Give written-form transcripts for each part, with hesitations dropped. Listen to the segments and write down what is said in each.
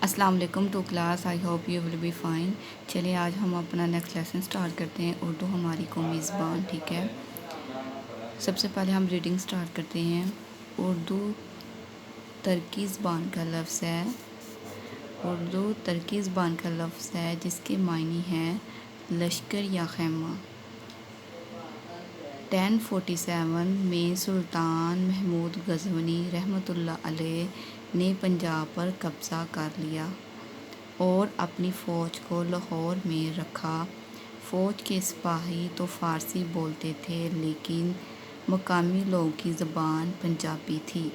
السلام علیکم to class, I hope you will be fine. چلیے آج ہم اپنا نیکسٹ لیسن سٹارٹ کرتے ہیں، اردو ہماری قومی زبان، ٹھیک ہے۔ سب سے پہلے ہم ریڈنگ سٹارٹ کرتے ہیں۔ اردو ترکی زبان کا لفظ ہے، اردو ترکی زبان کا لفظ ہے جس کے معنی ہیں لشکر یا خیمہ۔ 1047 میں سلطان محمود غزنوی رحمۃ اللہ علیہ نے پنجاب پر قبضہ کر لیا اور اپنی فوج کو لاہور میں رکھا۔ فوج کے سپاہی تو فارسی بولتے تھے لیکن مقامی لوگوں کی زبان پنجابی تھی۔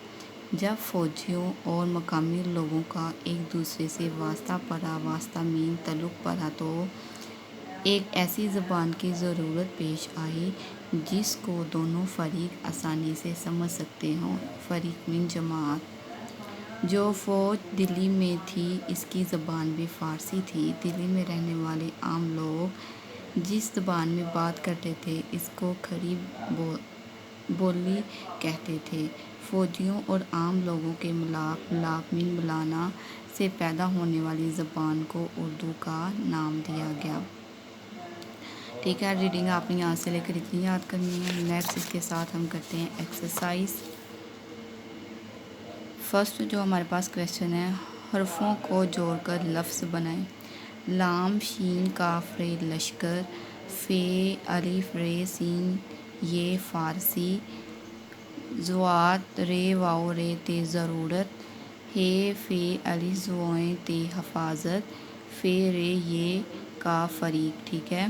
جب فوجیوں اور مقامی لوگوں کا ایک دوسرے سے واسطہ پڑا، واسطہ مین تعلق پڑا، تو ایک ایسی زبان کی ضرورت پیش آئی جس کو دونوں فریق آسانی سے سمجھ سکتے ہوں۔ فریق مین جماعت۔ جو فوج دلی میں تھی اس کی زبان بھی فارسی تھی۔ دلی میں رہنے والے عام لوگ جس زبان میں بات کرتے تھے اس کو کھڑی بولی کہتے تھے۔ فوجیوں اور عام لوگوں کے ملاپ مین ملانا سے پیدا ہونے والی زبان کو اردو کا نام دیا گیا۔ ٹھیک ہے، ریڈنگ آپ نے یہاں سے لے کر اتنی یاد کرنی ہے۔ نیکسٹ اس کے ساتھ ہم کرتے ہیں ایکسرسائز۔ فرسٹ جو ہمارے پاس کویشچن ہے، حرفوں کو جوڑ کر لفظ بنائیں۔ لام شین کاف رے لشکر، فے الف رے سین یہ فارسی، ضاد رے واو رے تے ضرورت، ہے فے الف زوئیں تے حفاظت، فے رے یہ کا فریق۔ ٹھیک ہے،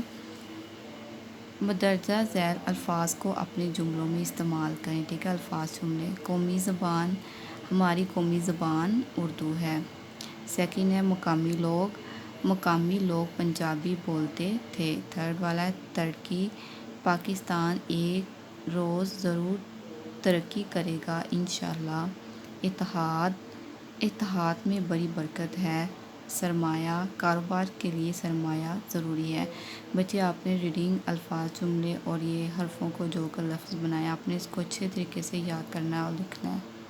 مندرجہ ذیل الفاظ کو اپنے جملوں میں استعمال کریں۔ ٹھیک ہے، الفاظ جملے۔ قومی زبان، ہماری قومی زبان اردو ہے۔ سیکنڈ ہے مقامی لوگ، مقامی لوگ پنجابی بولتے تھے۔ تھرڈ والا ہے ترقی، پاکستان ایک روز ضرور ترقی کرے گا انشاءاللہ۔ اتحاد، اتحاد میں بڑی برکت ہے۔ سرمایہ، کاروبار کے لیے سرمایہ ضروری ہے۔ بچے آپ نے ریڈنگ، الفاظ، جملے اور یہ حرفوں کو جوڑ کر لفظ بنایا، آپ نے اس کو اچھے طریقے سے یاد کرنا ہے اور لکھنا ہے۔